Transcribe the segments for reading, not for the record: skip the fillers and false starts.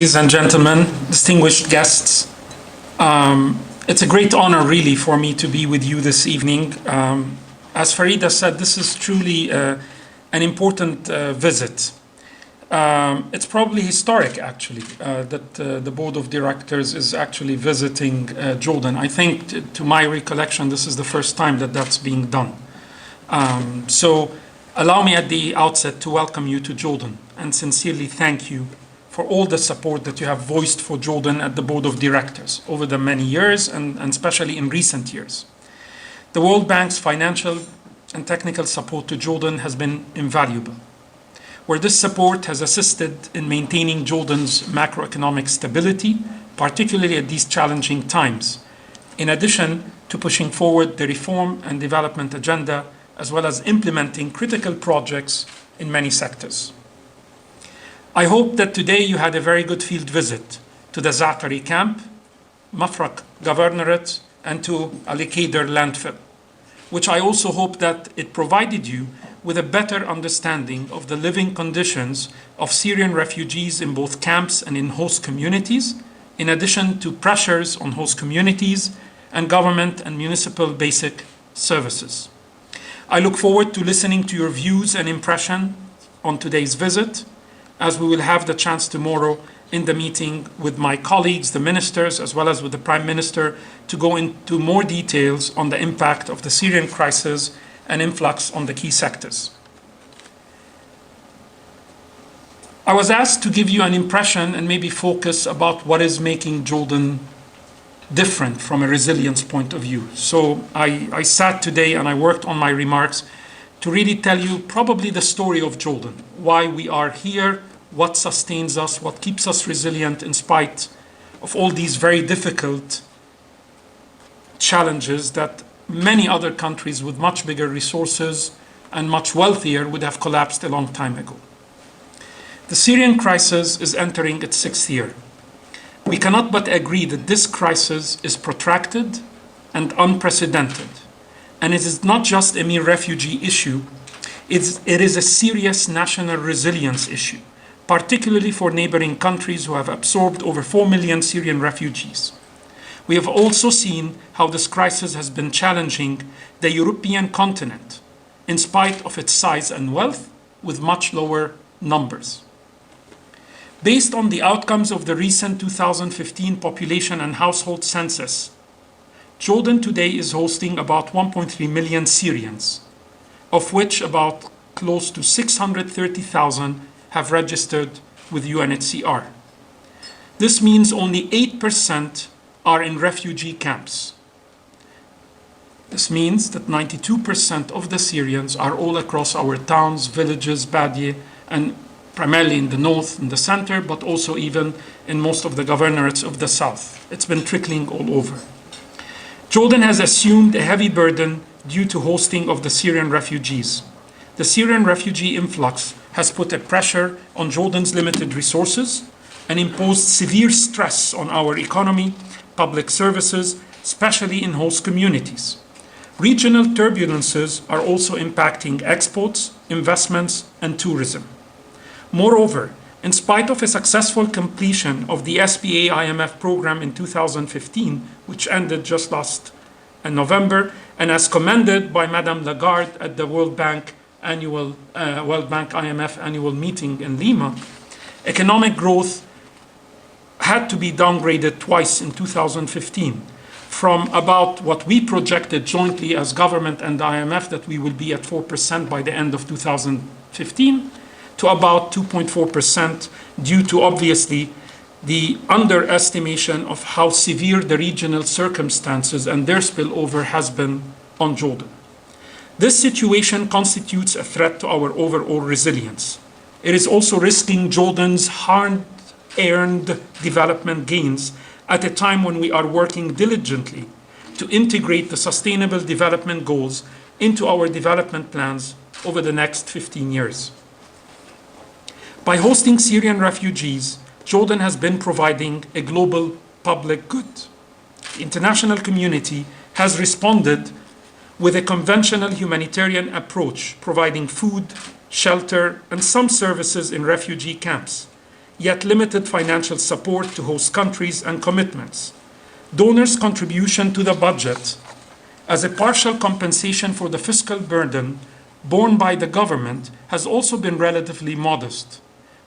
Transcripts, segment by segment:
Ladies and gentlemen, distinguished guests, it's a great honor really for me to be with you this evening. As Farida said, this is truly an important visit. It's probably historic actually that the board of directors is actually visiting Jordan. I think to my recollection this is the first time that that's being done. So allow me at the outset to welcome you to Jordan and sincerely thank you for all the support that you have voiced for Jordan at the board of directors over the many years and especially in recent years. The World Bank's financial and technical support to Jordan has been invaluable, where this support has assisted in maintaining Jordan's macroeconomic stability, particularly at these challenging times, in addition to pushing forward the reform and development agenda, as well as implementing critical projects in many sectors. I hope that today you had a very good field visit to the Za'atari camp, Mafraq Governorate, and to Al Qadir landfill, which I also hope that it provided you with a better understanding of the living conditions of Syrian refugees in both camps and in host communities, in addition to pressures on host communities and government and municipal basic services. I look forward to listening to your views and impression on today's visit, as we will have the chance tomorrow in the meeting with my colleagues, the ministers, as well as with the Prime Minister, to go into more details on the impact of the Syrian crisis and influx on the key sectors. I was asked to give you an impression and maybe focus about what is making Jordan different from a resilience point of view. So I sat today and I worked on my remarks to really tell you probably the story of Jordan, why we are here, what sustains us, what keeps us resilient in spite of all these very difficult challenges that many other countries with much bigger resources and much wealthier would have collapsed a long time ago. The Syrian crisis is entering its 6th year. We cannot but agree that this crisis is protracted and unprecedented. And it is not just a mere refugee issue, it is a serious national resilience issue, particularly for neighboring countries who have absorbed over 4 million Syrian refugees. We have also seen how this crisis has been challenging the European continent, in spite of its size and wealth, with much lower numbers. Based on the outcomes of the recent 2015 population and household census, Jordan today is hosting about 1.3 million Syrians, of which about close to 630,000 have registered with UNHCR. This means only 8% are in refugee camps. This means that 92% of the Syrians are all across our towns, villages, Badie, and primarily in the north and the center, but also even in most of the governorates of the south. It's been trickling all over. Jordan has assumed a heavy burden due to hosting of the Syrian refugees. The Syrian refugee influx has put a pressure on Jordan's limited resources and imposed severe stress on our economy, public services, especially in host communities. Regional turbulences are also impacting exports, investments, and tourism. Moreover, in spite of a successful completion of the SBA-IMF program in 2015, which ended just last November, and as commended by Madame Lagarde at the World Bank IMF annual meeting in Lima, economic growth had to be downgraded twice in 2015, from about what we projected jointly as government and the IMF that we will be at 4% by the end of 2015, to about 2.4% due to obviously the underestimation of how severe the regional circumstances and their spillover has been on Jordan. This situation constitutes a threat to our overall resilience. It is also risking Jordan's hard-earned development gains at a time when we are working diligently to integrate the Sustainable Development Goals into our development plans over the next 15 years. By hosting Syrian refugees, Jordan has been providing a global public good. The international community has responded with a conventional humanitarian approach, providing food, shelter, and some services in refugee camps, yet limited financial support to host countries and commitments. Donors' contribution to the budget as a partial compensation for the fiscal burden borne by the government has also been relatively modest.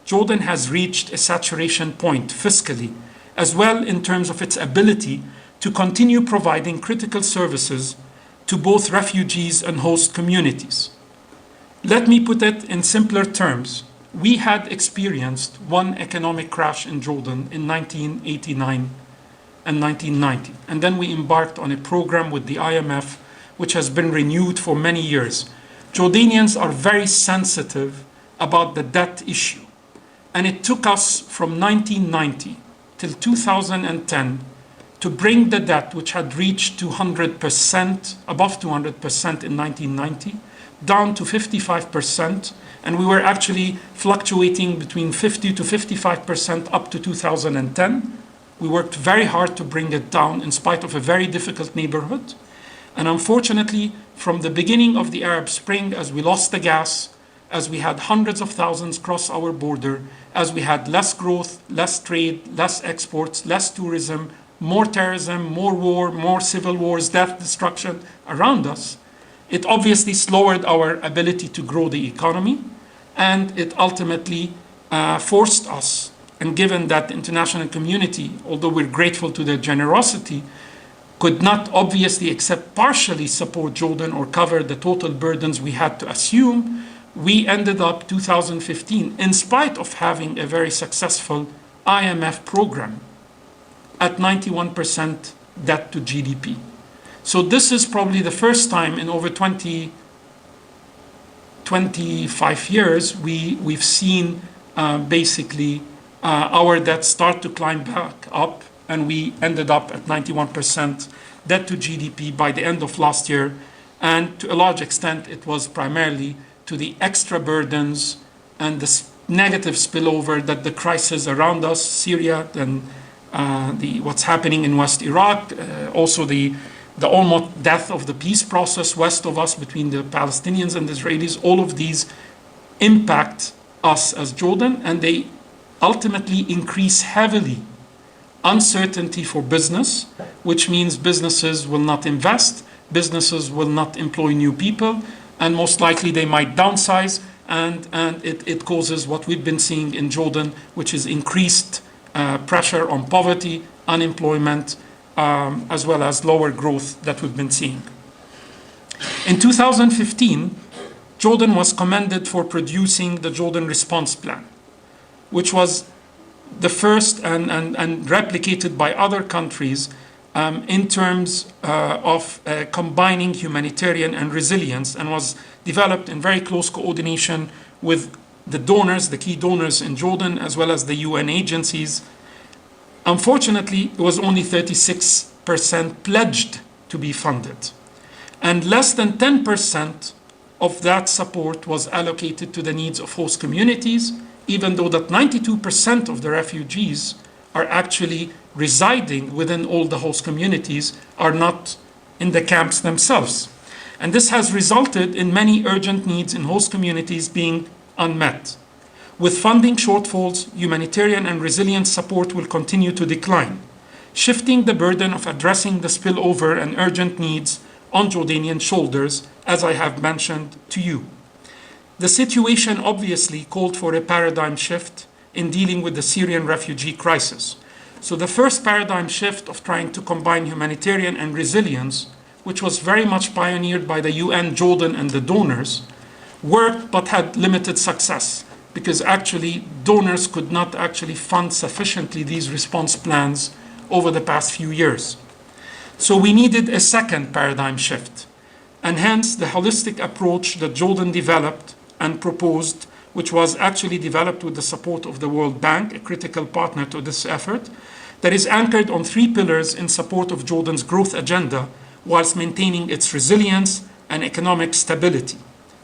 Jordan has reached a saturation point fiscally, as well in terms of its ability to continue providing critical services to both refugees and host communities. Let me put it in simpler terms. We had experienced one economic crash in Jordan in 1989 and 1990, and then we embarked on a program with the IMF, which has been renewed for many years. Jordanians are very sensitive about the debt issue, and it took us from 1990 till 2010 to bring the debt, which had reached 200%, above 200% in 1990, down to 55%, and we were actually fluctuating between 50 to 55% up to 2010. We worked very hard to bring it down in spite of a very difficult neighborhood. And unfortunately, from the beginning of the Arab Spring, as we lost the gas, as we had hundreds of thousands cross our border, as we had less growth, less trade, less exports, less tourism, more terrorism, more war, more civil wars, death, destruction around us, it obviously slowed our ability to grow the economy, and it ultimately forced us. And given that the international community, although we're grateful to their generosity, could not obviously except partially support Jordan or cover the total burdens we had to assume, we ended up 2015, in spite of having a very successful IMF program, at 91% debt to GDP. So this is probably the first time in over 25 years we've seen basically our debt start to climb back up, and we ended up at 91% debt to GDP by the end of last year. And to a large extent, it was primarily to the extra burdens and the negative spillover that the crisis around us, Syria and what's happening in West Iraq, also the almost death of the peace process west of us between the Palestinians and the Israelis, all of these impact us as Jordan, and they ultimately increase heavily uncertainty for business, which means businesses will not invest, businesses will not employ new people, and most likely they might downsize, and it causes what we've been seeing in Jordan, which is increased pressure on poverty, unemployment, as well as lower growth that we've been seeing. In 2015, Jordan was commended for producing the Jordan Response Plan, which was the first and replicated by other countries in terms of combining humanitarian and resilience, and was developed in very close coordination with the donors, the key donors in Jordan, as well as the UN agencies. Unfortunately, it was only 36% pledged to be funded, and less than 10% of that support was allocated to the needs of host communities, even though that 92% of the refugees are actually residing within all the host communities, are not in the camps themselves. And this has resulted in many urgent needs in host communities being unmet. With funding shortfalls, humanitarian and resilience support will continue to decline, shifting the burden of addressing the spillover and urgent needs on Jordanian shoulders, as I have mentioned to you. The situation obviously called for a paradigm shift in dealing with the Syrian refugee crisis. So the first paradigm shift of trying to combine humanitarian and resilience, which was very much pioneered by the UN, Jordan, and the donors, worked but had limited success, because actually donors could not actually fund sufficiently these response plans over the past few years. So we needed a second paradigm shift, and hence the holistic approach that Jordan developed and proposed, which was actually developed with the support of the World Bank, a critical partner to this effort, that is anchored on three pillars in support of Jordan's growth agenda, whilst maintaining its resilience and economic stability.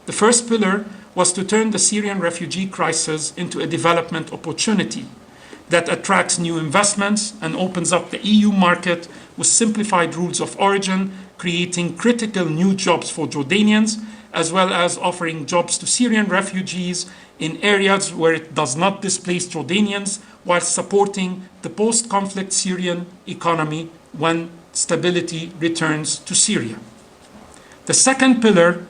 The first pillar was to turn the Syrian refugee crisis into a development opportunity that attracts new investments and opens up the EU market with simplified rules of origin, creating critical new jobs for Jordanians as well as offering jobs to Syrian refugees in areas where it does not displace Jordanians, while supporting the post-conflict Syrian economy when stability returns to Syria. The second pillar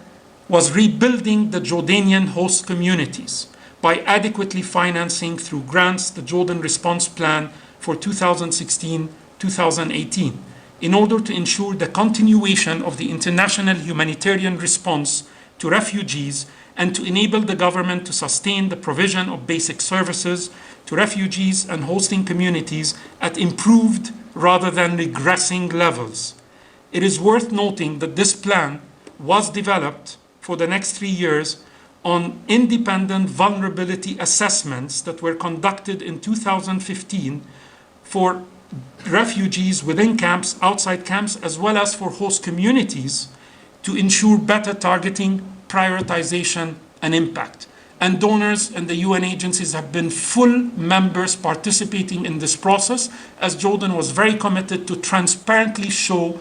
was rebuilding the Jordanian host communities by adequately financing through grants the Jordan Response Plan for 2016-2018 in order to ensure the continuation of the international humanitarian response to refugees and to enable the government to sustain the provision of basic services to refugees and hosting communities at improved rather than regressing levels. It is worth noting that this plan was developed for the next 3 years on independent vulnerability assessments that were conducted in 2015 for refugees within camps, outside camps, as well as for host communities to ensure better targeting, prioritization, and impact. And donors and the UN agencies have been full members participating in this process, as Jordan was very committed to transparently show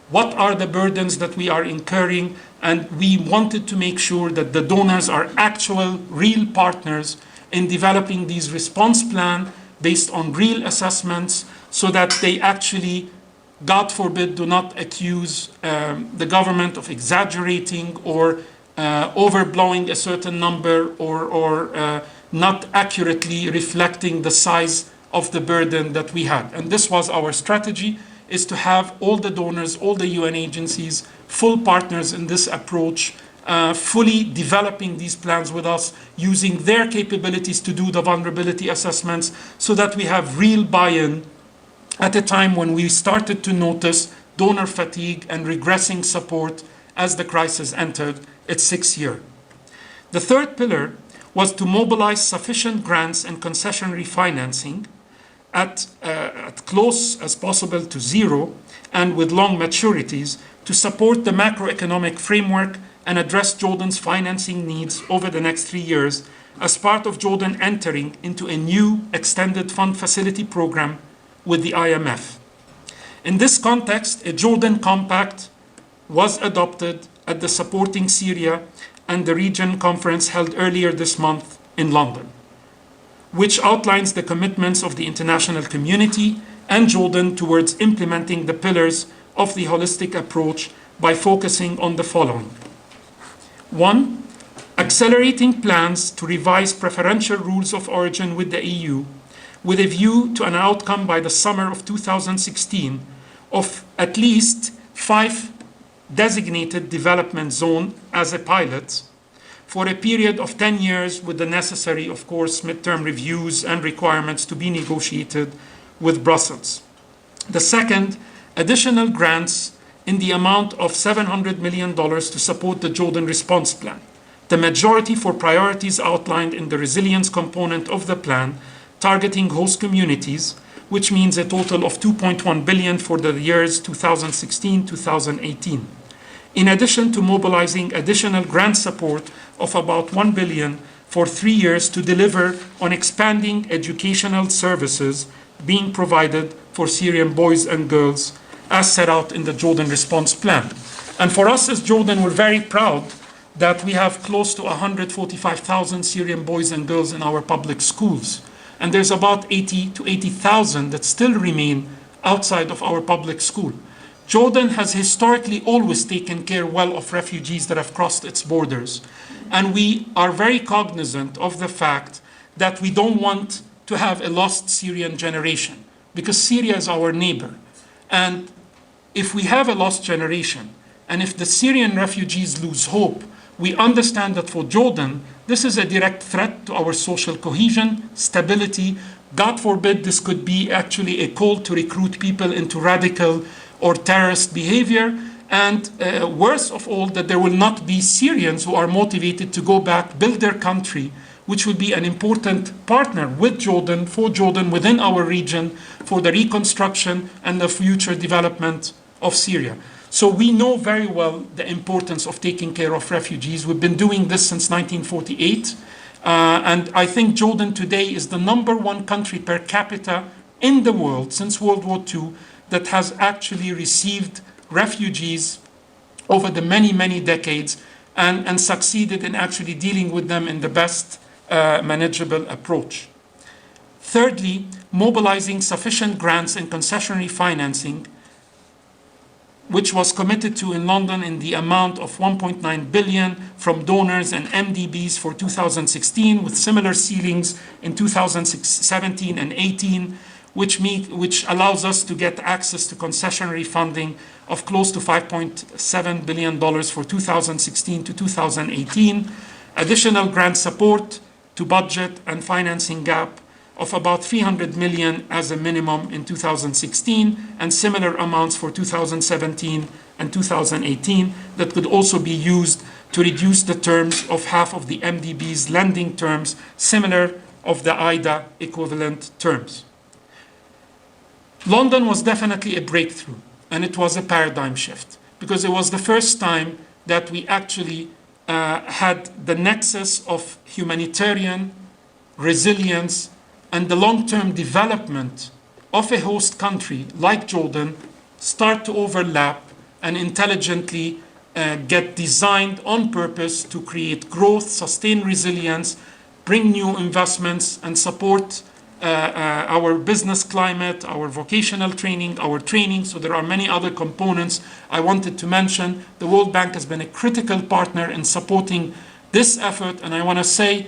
what are the burdens that we are incurring, and we wanted to make sure that the donors are actual, real partners in developing these response plans based on real assessments, so that they actually, God forbid, do not accuse the government of exaggerating or overblowing a certain number or not accurately reflecting the size of the burden that we had. And this was our strategy, is to have all the donors, all the UN agencies, full partners in this approach, fully developing these plans with us, using their capabilities to do the vulnerability assessments, so that we have real buy-in at a time when we started to notice donor fatigue and regressing support as the crisis entered its 6th year. The third pillar was to mobilize sufficient grants and concession refinancing at close as possible to zero and with long maturities to support the macroeconomic framework and address Jordan's financing needs over the next 3 years as part of Jordan entering into a new extended fund facility program with the IMF. In this context, a Jordan Compact was adopted at the Supporting Syria and the Region Conference held earlier this month in London, which outlines the commitments of the international community and Jordan towards implementing the pillars of the holistic approach by focusing on the following. 1. Accelerating plans to revise preferential rules of origin with the EU with a view to an outcome by the summer of 2016 of at least 5 designated development zones as a pilot for a period of 10 years, with the necessary, of course, midterm reviews and requirements to be negotiated with Brussels. The second, additional grants in the amount of $700 million to support the Jordan Response Plan, the majority for priorities outlined in the resilience component of the plan, targeting host communities, which means a total of $2.1 billion for the years 2016-2018. In addition to mobilizing additional grant support of about $1 billion for 3 years to deliver on expanding educational services being provided for Syrian boys and girls as set out in the Jordan Response Plan. And for us as Jordan, we're very proud that we have close to 145,000 Syrian boys and girls in our public schools. And there's about 80 to 80,000 that still remain outside of our public school. Jordan has historically always taken care well of refugees that have crossed its borders. And we are very cognizant of the fact that we don't want to have a lost Syrian generation, because Syria is our neighbor. And if we have a lost generation, and if the Syrian refugees lose hope, we understand that for Jordan, this is a direct threat to our social cohesion, stability. God forbid this could be actually a call to recruit people into radical or terrorist behavior. And worse of all, that there will not be Syrians who are motivated to go back, build their country, which will be an important partner with Jordan, for Jordan within our region, for the reconstruction and the future development of Syria. So we know very well the importance of taking care of refugees. We've been doing this since 1948. And I think Jordan today is the #1 country per capita in the world since World War II that has actually received refugees over the many, many decades. and succeeded in actually dealing with them in the best manageable approach. Thirdly, mobilizing sufficient grants and concessionary financing, which was committed to in London in the amount of 1.9 billion from donors and MDBs for 2016, with similar ceilings in 2017 and 18, which allows us to get access to concessionary funding of close to $5.7 billion for 2016 to 2018, additional grant support to budget and financing gap of about 300 million as a minimum in 2016, and similar amounts for 2017 and 2018 that could also be used to reduce the terms of half of the MDB's lending terms, similar of the IDA equivalent terms. London was definitely a breakthrough, and it was a paradigm shift, because it was the first time that we actually had the nexus of humanitarian resilience and the long-term development of a host country like Jordan start to overlap and intelligently get designed on purpose to create growth, sustain resilience, bring new investments, and support our business climate, our vocational training, our training. So there are many other components I wanted to mention. The World Bank has been a critical partner in supporting this effort, and I want to say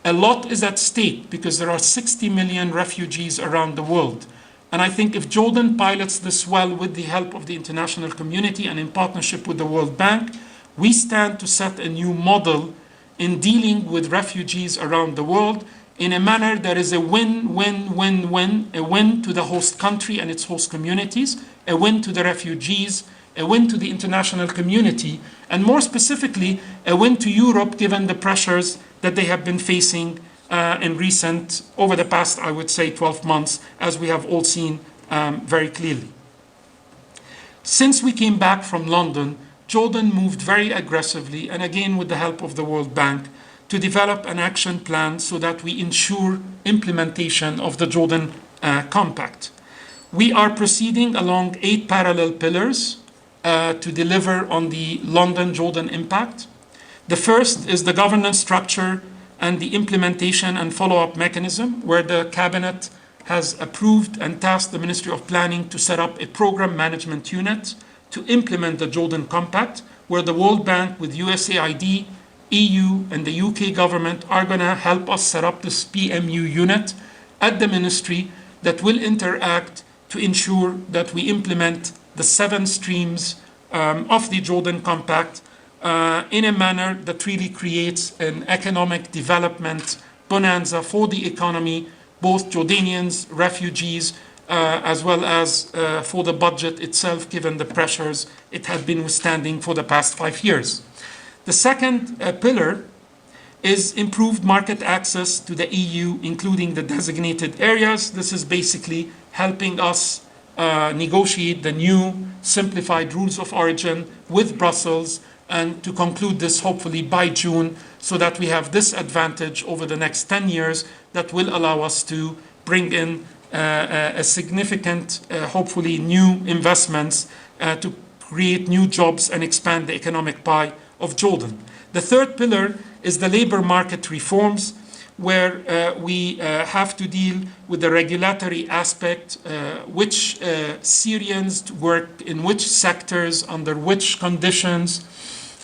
a lot is at stake because there are 60 million refugees around the world. And I think if Jordan pilots this well with the help of the international community and in partnership with the World Bank, we stand to set a new model in dealing with refugees around the world in a manner that is a win-win-win-win, a win to the host country and its host communities, a win to the refugees, a win to the international community, and more specifically, a win to Europe given the pressures that they have been facing over the past, I would say, 12 months, as we have all seen very clearly. Since we came back from London, Jordan moved very aggressively, and again with the help of the World Bank, to develop an action plan so that we ensure implementation of the Jordan Compact. We are proceeding along 8 parallel pillars to deliver on the London-Jordan impact. The first is the governance structure and the implementation and follow-up mechanism, where the cabinet has approved and tasked the Ministry of Planning to set up a program management unit to implement the Jordan Compact, where the World Bank with USAID, EU, and the UK government are going to help us set up this PMU unit at the ministry that will interact to ensure that we implement the 7 streams of the Jordan Compact in a manner that really creates an economic development bonanza for the economy, both Jordanians, refugees, as well as for the budget itself, given the pressures it had been withstanding for the past 5 years. The second pillar is improved market access to the EU, including the designated areas. This is basically helping us negotiate the new simplified rules of origin with Brussels, and to conclude this hopefully by June, so that we have this advantage over the next 10 years that will allow us to bring in a significant, hopefully new investments to create new jobs and expand the economic pie of Jordan. The third pillar is the labor market reforms, where we have to deal with the regulatory aspect, which Syrians work in which sectors, under which conditions.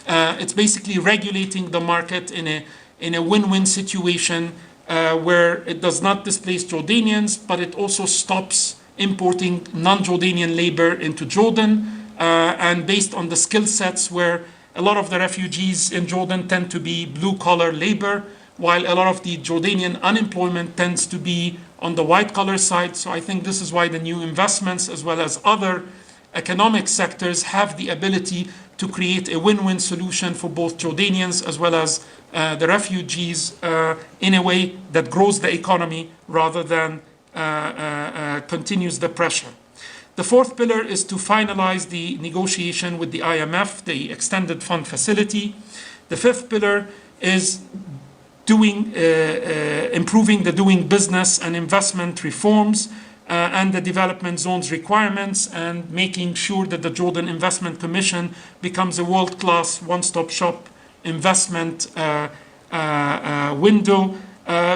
It's basically regulating the market in a win-win situation where it does not displace Jordanians, but it also stops importing non-Jordanian labor into Jordan, and based on the skill sets where a lot of the refugees in Jordan tend to be blue-collar labor, while a lot of the Jordanian unemployment tends to be on the white-collar side. So I think this is why the new investments, as well as other economic sectors, have the ability to create a win-win solution for both Jordanians as well as the refugees in a way that grows the economy rather than continues the pressure. The fourth pillar is to finalize the negotiation with the IMF, the Extended Fund Facility. The fifth pillar is improving the doing business and investment reforms and the development zones requirements, and making sure that the Jordan Investment Commission becomes a world-class one-stop shop investment window.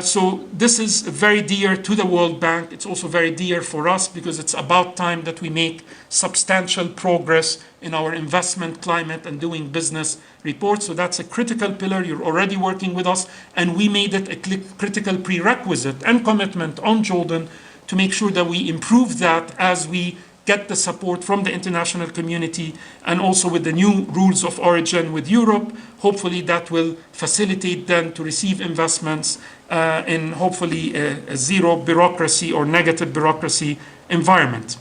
So this is very dear to the World Bank. It's also very dear for us because it's about time that we make substantial progress in our investment climate and doing business reports. So that's a critical pillar. You're already working with us, and we made it a critical prerequisite and commitment on Jordan to make sure that we improve that as we get the support from the international community, and also with the new rules of origin with Europe. Hopefully that will facilitate them to receive investments in hopefully a zero bureaucracy or negative bureaucracy environment.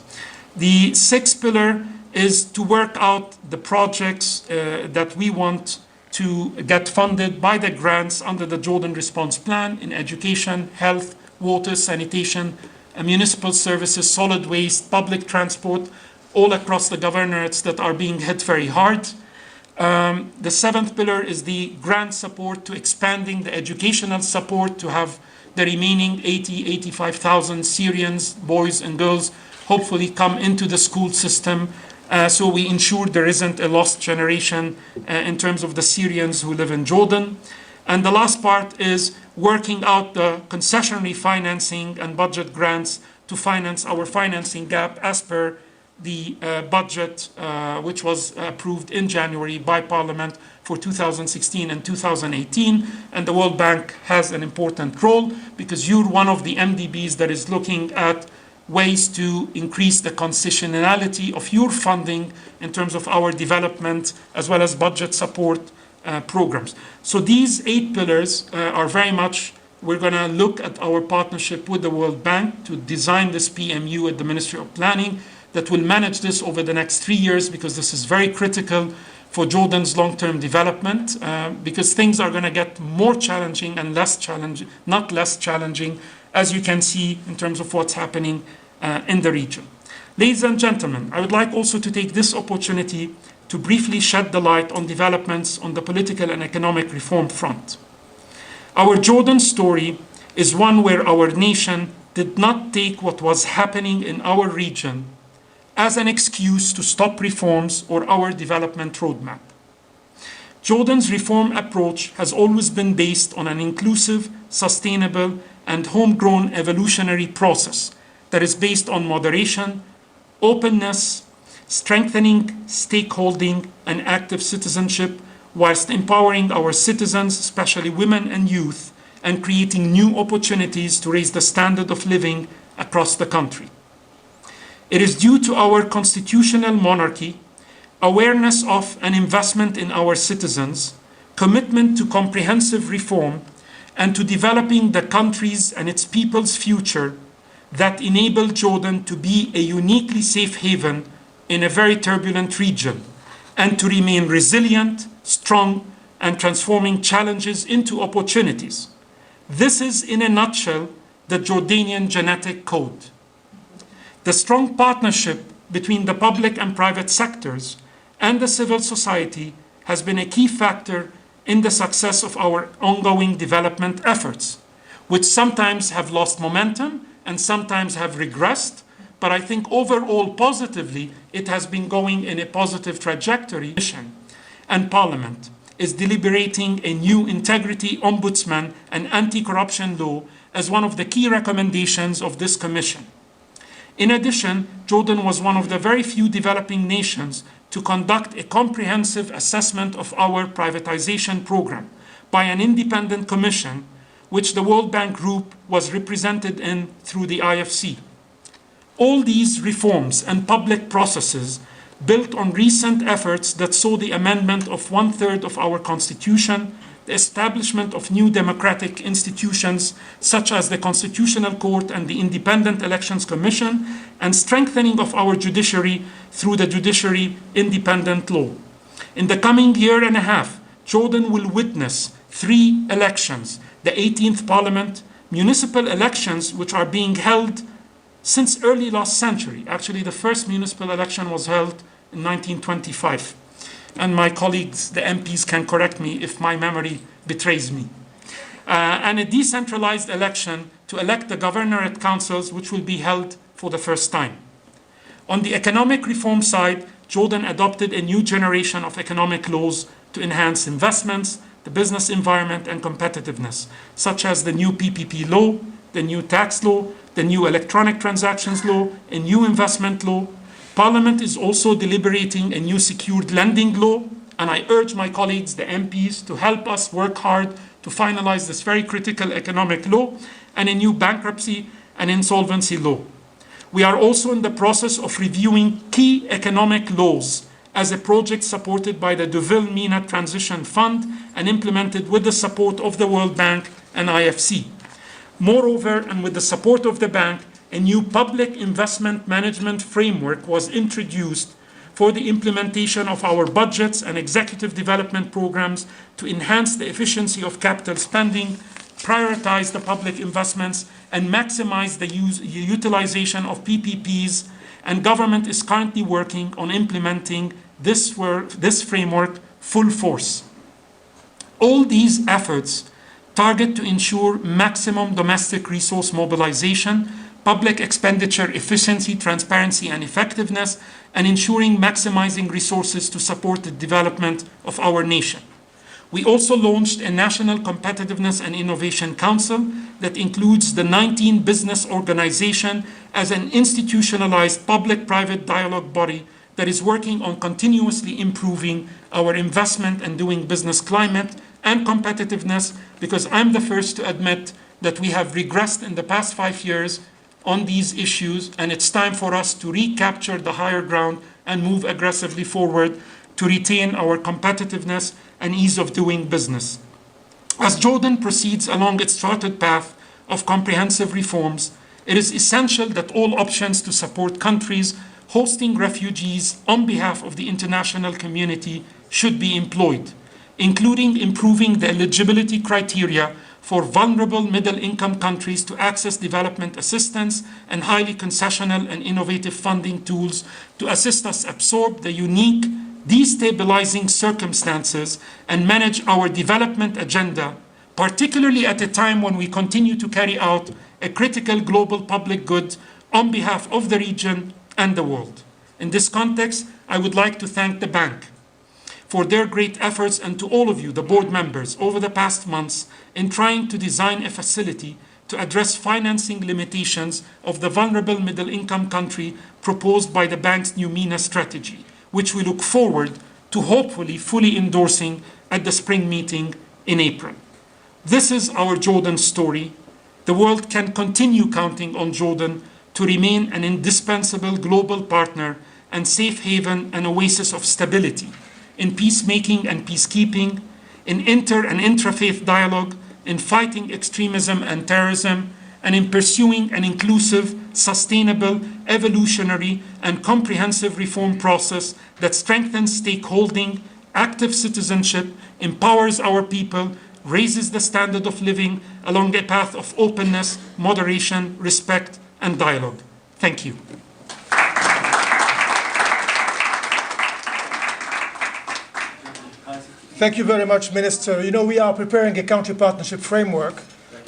The sixth pillar is to work out the projects that we want to get funded by the grants under the Jordan Response Plan in education, health, water, sanitation, municipal services, solid waste, public transport, all across the governorates that are being hit very hard. The seventh pillar is the grant support to expanding the educational support to have the remaining 85,000 Syrians, boys and girls, hopefully come into the school system. So we ensure there isn't a lost generation in terms of the Syrians who live in Jordan. And the last part is working out the concessionary financing and budget grants to finance our financing gap as per the budget which was approved in January by Parliament for 2016 and 2018. And the World Bank has an important role because you're one of the MDBs that is looking at ways to increase the concessionality of your funding in terms of our development as well as budget support programs. So these 8 pillars are very much, we're going to look at our partnership with the World Bank to design this PMU at the Ministry of Planning that will manage this over the next 3 years, because this is very critical for Jordan's long-term development, because things are going to get more challenging and less challenging, not less challenging, as you can see in terms of what's happening in the region. Ladies and gentlemen, I would like also to take this opportunity to briefly shed the light on developments on the political and economic reform front. Our Jordan story is one where our nation did not take what was happening in our region as an excuse to stop reforms or our development roadmap. Jordan's reform approach has always been based on an inclusive, sustainable, and homegrown evolutionary process that is based on moderation, openness, strengthening stakeholding and active citizenship, whilst empowering our citizens, especially women and youth, and creating new opportunities to raise the standard of living across the country. It is due to our constitutional monarchy, awareness of and investment in our citizens, commitment to comprehensive reform, and to developing the country's and its people's future that enabled Jordan to be a uniquely safe haven in a very turbulent region, and to remain resilient, strong, and transforming challenges into opportunities. This is, in a nutshell, the Jordanian genetic code. The strong partnership between the public and private sectors and the civil society has been a key factor in the success of our ongoing development efforts, which sometimes have lost momentum and sometimes have regressed, but I think overall positively it has been going in a positive trajectory. And Parliament is deliberating a new integrity ombudsman and anti-corruption law as one of the key recommendations of this commission. In addition, Jordan was one of the very few developing nations to conduct a comprehensive assessment of our privatization program by an independent commission, which the World Bank Group was represented in through the IFC. All these reforms and public processes built on recent efforts that saw the amendment of 1/3 of our constitution, the establishment of new democratic institutions such as the Constitutional Court and the Independent Elections Commission, and strengthening of our judiciary through the Judiciary Independent Law. In the coming year and a half, Jordan will witness 3 elections: the 18th Parliament, municipal elections which are being held since early last century. Actually, the first municipal election was held in 1925. And my colleagues, the MPs, can correct me if my memory betrays me. And a decentralized election to elect the governorate councils, which will be held for the first time. On the economic reform side, Jordan adopted a new generation of economic laws to enhance investments, the business environment, and competitiveness, such as the new PPP law, the new tax law, the new electronic transactions law, a new investment law. Parliament is also deliberating a new secured lending law, and I urge my colleagues, the MPs, to help us work hard to finalize this very critical economic law and a new bankruptcy and insolvency law. We are also in the process of reviewing key economic laws as a project supported by the Deauville-MENA Transition Fund and implemented with the support of the World Bank and IFC. Moreover, and with the support of the bank, a new public investment management framework was introduced for the implementation of our budgets and executive development programs to enhance the efficiency of capital spending, prioritize the public investments, and maximize the utilization of PPPs. And government is currently working on implementing this framework full force. All these efforts target to ensure maximum domestic resource mobilization, public expenditure efficiency, transparency, and effectiveness, and ensuring maximizing resources to support the development of our nation. We also launched a National Competitiveness and Innovation Council that includes the 19 business organization as an institutionalized public-private dialogue body that is working on continuously improving our investment and doing business climate and competitiveness, because I'm the first to admit that we have regressed in the past 5 years on these issues, and it's time for us to recapture the higher ground and move aggressively forward to retain our competitiveness and ease of doing business. As Jordan proceeds along its charted path of comprehensive reforms, it is essential that all options to support countries hosting refugees on behalf of the international community should be employed, including improving the eligibility criteria for vulnerable middle-income countries to access development assistance and highly concessional and innovative funding tools to assist us absorb the unique, destabilizing circumstances and manage our development agenda, particularly at a time when we continue to carry out a critical global public good on behalf of the region and the world. In this context, I would like to thank the bank for their great efforts, and to all of you, the board members, over the past months in trying to design a facility to address financing limitations of the vulnerable middle-income country proposed by the bank's new MENA strategy, which we look forward to hopefully fully endorsing at the spring meeting in April. This is our Jordan story. The world can continue counting on Jordan to remain an indispensable global partner and safe haven and oasis of stability in peacemaking and peacekeeping, in inter and intra-faith dialogue, in fighting extremism and terrorism, and in pursuing an inclusive, sustainable, evolutionary, and comprehensive reform process that strengthens stakeholding, active citizenship, empowers our people, raises the standard of living along a path of openness, moderation, respect, and dialogue. Thank you. Thank you very much, Minister. You know, we are preparing a country partnership framework.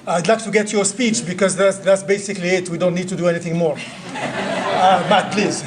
I'd like to get your speech because that's basically it. We don't need to do anything more. Matt, please.